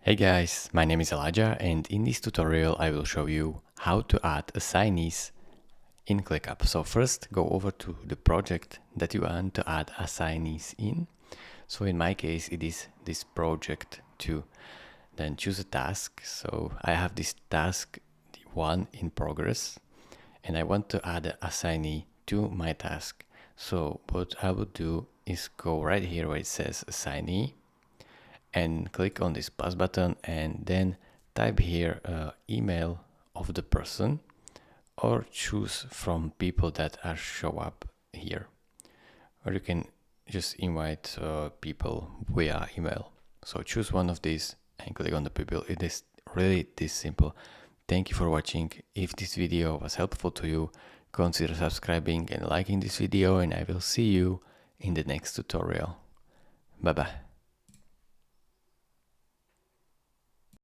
Hey guys, my name is Elijah and in this tutorial I will show you how to add assignees in ClickUp. So first go over to the project that you want to add assignees in. So in my case it is this project 2. Then choose a task. So I have this task 1 in progress and I want to add an assignee to my task. So what I would do is go right here where it says assignee and click on this plus button and then type here email of the person or choose from people that are show up here, or you can just invite people via email. So choose one of these and click on the people. It is really this simple. Thank you for watching. If this video was helpful to you, consider subscribing and liking this video, and I will see you in the next tutorial. Bye bye.